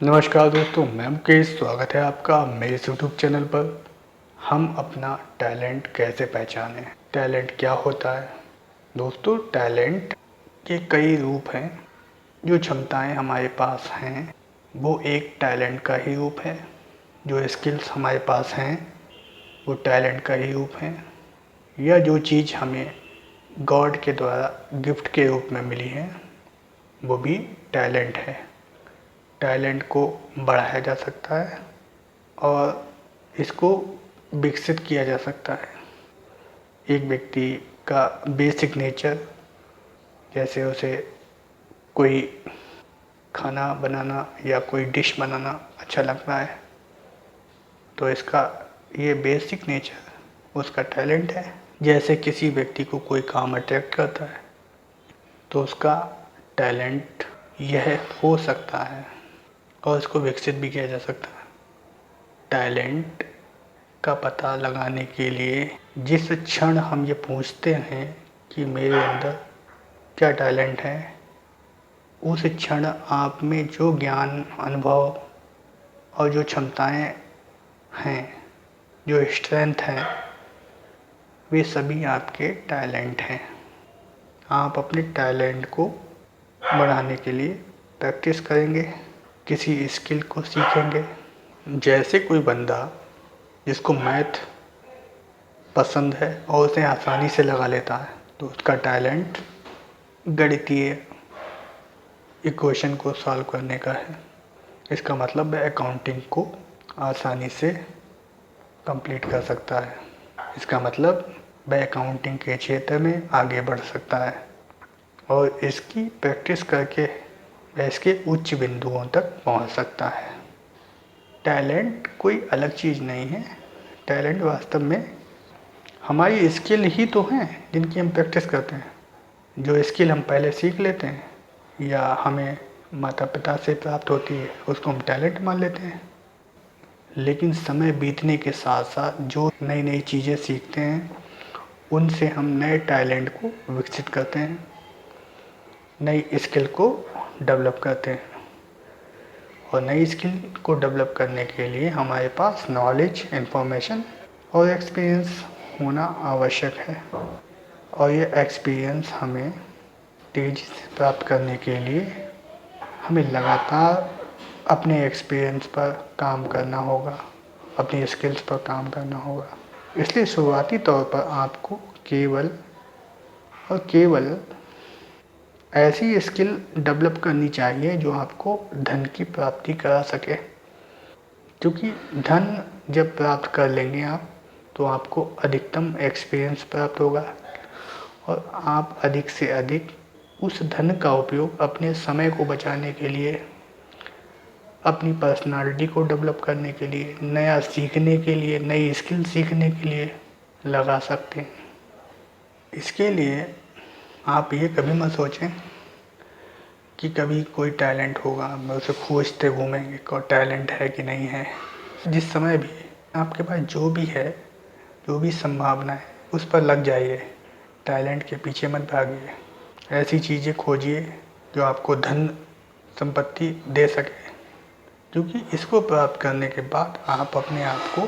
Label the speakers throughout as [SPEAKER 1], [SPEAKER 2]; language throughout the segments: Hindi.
[SPEAKER 1] नमस्कार दोस्तों, मैं मुकेश। स्वागत है आपका मेरे यूट्यूब चैनल पर। हम अपना टैलेंट कैसे पहचानें, टैलेंट क्या होता है। दोस्तों, टैलेंट के कई रूप हैं। जो क्षमताएं हमारे पास हैं वो एक टैलेंट का ही रूप है। जो स्किल्स हमारे पास हैं वो टैलेंट का ही रूप है। या जो चीज़ हमें गॉड के द्वारा गिफ्ट के रूप में मिली है वो भी टैलेंट है। टैलेंट को बढ़ाया जा सकता है और इसको विकसित किया जा सकता है। एक व्यक्ति का बेसिक नेचर, जैसे उसे कोई खाना बनाना या कोई डिश बनाना अच्छा लगता है, तो इसका ये बेसिक नेचर उसका टैलेंट है। जैसे किसी व्यक्ति को कोई काम अट्रैक्ट करता है तो उसका टैलेंट यह हो सकता है और इसको विकसित भी किया जा सकता है। टैलेंट का पता लगाने के लिए जिस क्षण हम ये पूछते हैं कि मेरे अंदर क्या टैलेंट है, उस क्षण आप में जो ज्ञान, अनुभव और जो क्षमताएं हैं, जो स्ट्रेंथ है, वे सभी आपके टैलेंट हैं। आप अपने टैलेंट को बढ़ाने के लिए प्रैक्टिस करेंगे, किसी स्किल को सीखेंगे। जैसे कोई बंदा जिसको मैथ पसंद है और उसे आसानी से लगा लेता है, तो उसका टैलेंट गणितीय इक्वेशन को सॉल्व करने का है। इसका मतलब वह अकाउंटिंग को आसानी से कंप्लीट कर सकता है। इसका मतलब वह अकाउंटिंग के क्षेत्र में आगे बढ़ सकता है और इसकी प्रैक्टिस करके वह इसके उच्च बिंदुओं तक पहुंच सकता है। टैलेंट कोई अलग चीज़ नहीं है। टैलेंट वास्तव में हमारी स्किल ही तो हैं जिनकी हम प्रैक्टिस करते हैं। जो स्किल हम पहले सीख लेते हैं या हमें माता पिता से प्राप्त होती है, उसको हम टैलेंट मान लेते हैं। लेकिन समय बीतने के साथ साथ जो नई नई चीज़ें सीखते हैं, उनसे हम नए टैलेंट को विकसित करते हैं, नई स्किल को डेवलप करते हैं। और नई स्किल को डेवलप करने के लिए हमारे पास नॉलेज, इन्फॉर्मेशन और एक्सपीरियंस होना आवश्यक है। और ये एक्सपीरियंस हमें तेज़ी से प्राप्त करने के लिए हमें लगातार अपने एक्सपीरियंस पर काम करना होगा, अपनी स्किल्स पर काम करना होगा। इसलिए शुरुआती तौर पर आपको केवल और केवल ऐसी स्किल डेवलप करनी चाहिए जो आपको धन की प्राप्ति करा सके। क्योंकि धन जब प्राप्त कर लेंगे आप, तो आपको अधिकतम एक्सपीरियंस प्राप्त होगा और आप अधिक से अधिक उस धन का उपयोग अपने समय को बचाने के लिए, अपनी पर्सनालिटी को डेवलप करने के लिए, नया सीखने के लिए, नई स्किल सीखने के लिए लगा सकते हैं। इसके लिए आप ये कभी मत सोचें कि कभी कोई टैलेंट होगा, मैं उसे खोजते घूमेंगे कोई टैलेंट है कि नहीं है। जिस समय भी आपके पास जो भी है, जो भी संभावना है, उस पर लग जाइए। टैलेंट के पीछे मत भागिए। ऐसी चीज़ें खोजिए जो आपको धन संपत्ति दे सके, क्योंकि इसको प्राप्त करने के बाद आप अपने आप को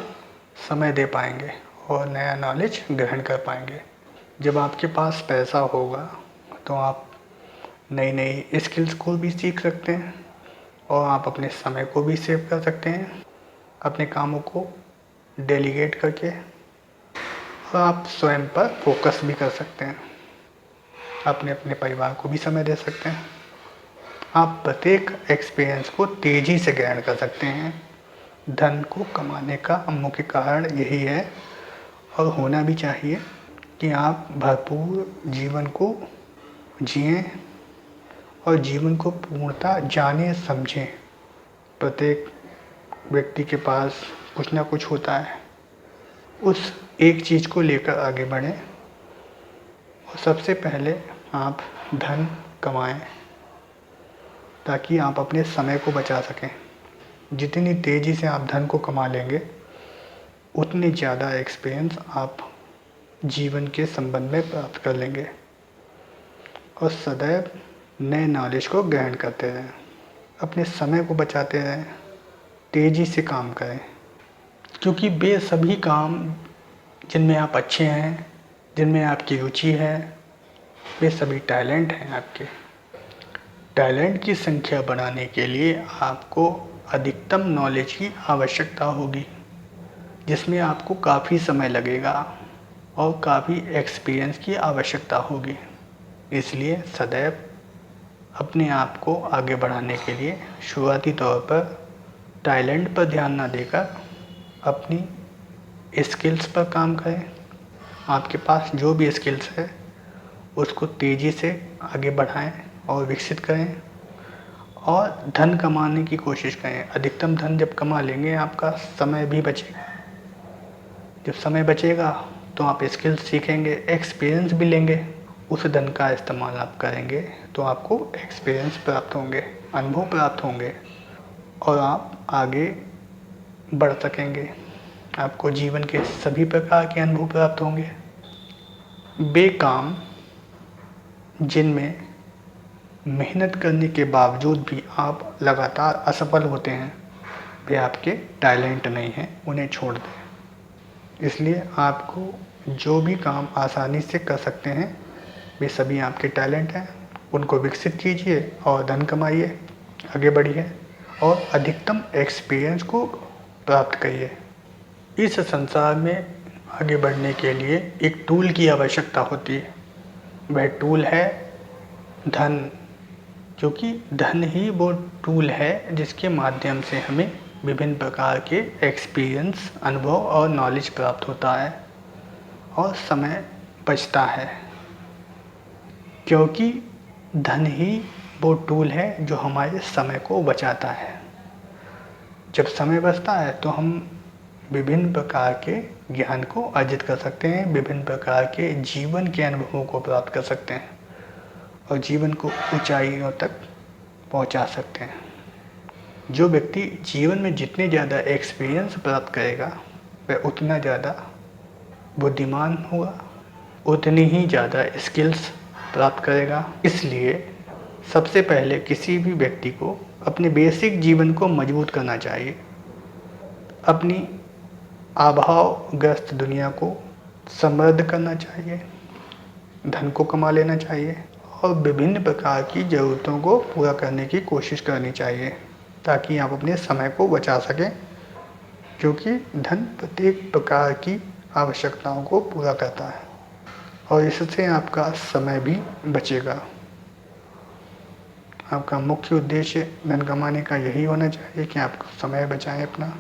[SPEAKER 1] समय दे पाएंगे और नया नॉलेज ग्रहण कर पाएंगे। जब आपके पास पैसा होगा तो आप नई नई स्किल्स को भी सीख सकते हैं और आप अपने समय को भी सेव कर सकते हैं, अपने कामों को डेलीगेट करके, और आप स्वयं पर फोकस भी कर सकते हैं, अपने अपने परिवार को भी समय दे सकते हैं। आप प्रत्येक एक्सपीरियंस को तेज़ी से ग्रहण कर सकते हैं। धन को कमाने का मुख्य कारण यही है और होना भी चाहिए कि आप भरपूर जीवन को जिएं और जीवन को पूर्णतः जाने समझें। प्रत्येक व्यक्ति के पास कुछ ना कुछ होता है, उस एक चीज़ को लेकर आगे बढ़ें और सबसे पहले आप धन कमाएं ताकि आप अपने समय को बचा सकें। जितनी तेज़ी से आप धन को कमा लेंगे, उतनी ज़्यादा एक्सपीरियंस आप जीवन के संबंध में प्राप्त कर लेंगे और सदैव नए नॉलेज को ग्रहण करते रहें। अपने समय को बचाते रहें, तेज़ी से काम करें, क्योंकि वे सभी काम जिनमें आप अच्छे हैं, जिनमें आपकी रुचि है, वे सभी टैलेंट हैं आपके। टैलेंट की संख्या बढ़ाने के लिए आपको अधिकतम नॉलेज की आवश्यकता होगी, जिसमें आपको काफ़ी समय लगेगा और काफ़ी एक्सपीरियंस की आवश्यकता होगी। इसलिए सदैव अपने आप को आगे बढ़ाने के लिए शुरुआती तौर पर टैलेंट पर ध्यान ना देकर अपनी स्किल्स पर काम करें। आपके पास जो भी स्किल्स है उसको तेज़ी से आगे बढ़ाएं और विकसित करें और धन कमाने की कोशिश करें। अधिकतम धन जब कमा लेंगे आपका समय भी बचेगा। जब समय बचेगा तो आप स्किल्स सीखेंगे, एक्सपीरियंस भी लेंगे। उस धन का इस्तेमाल आप करेंगे तो आपको एक्सपीरियंस प्राप्त होंगे, अनुभव प्राप्त होंगे और आप आगे बढ़ सकेंगे। आपको जीवन के सभी प्रकार के अनुभव प्राप्त होंगे। वे काम जिनमें मेहनत करने के बावजूद भी आप लगातार असफल होते हैं, वे आपके टैलेंट नहीं हैं, उन्हें छोड़ दें। इसलिए आपको जो भी काम आसानी से कर सकते हैं वे सभी आपके टैलेंट हैं। उनको विकसित कीजिए और धन कमाइए, आगे बढ़िए और अधिकतम एक्सपीरियंस को प्राप्त करिए। इस संसार में आगे बढ़ने के लिए एक टूल की आवश्यकता होती है। वह टूल है धन, क्योंकि धन ही वो टूल है जिसके माध्यम से हमें विभिन्न प्रकार के एक्सपीरियंस, अनुभव और नॉलेज प्राप्त होता है और समय बचता है। क्योंकि धन ही वो टूल है जो हमारे समय को बचाता है। जब समय बचता है तो हम विभिन्न प्रकार के ज्ञान को अर्जित कर सकते हैं, विभिन्न प्रकार के जीवन के अनुभवों को प्राप्त कर सकते हैं और जीवन को ऊंचाइयों तक पहुंचा सकते हैं। जो व्यक्ति जीवन में जितने ज़्यादा एक्सपीरियंस प्राप्त करेगा वह उतना ज़्यादा बुद्धिमान होगा, उतनी ही ज़्यादा स्किल्स प्राप्त करेगा। इसलिए सबसे पहले किसी भी व्यक्ति को अपने बेसिक जीवन को मजबूत करना चाहिए, अपनी अभावग्रस्त दुनिया को समृद्ध करना चाहिए, धन को कमा लेना चाहिए और विभिन्न प्रकार की ज़रूरतों को पूरा करने की कोशिश करनी चाहिए ताकि आप अपने समय को बचा सकें, क्योंकि धन प्रत्येक प्रकार की आवश्यकताओं को पूरा करता है और इससे आपका समय भी बचेगा। आपका मुख्य उद्देश्य धन कमाने का यही होना चाहिए कि आप समय बचाएं अपना।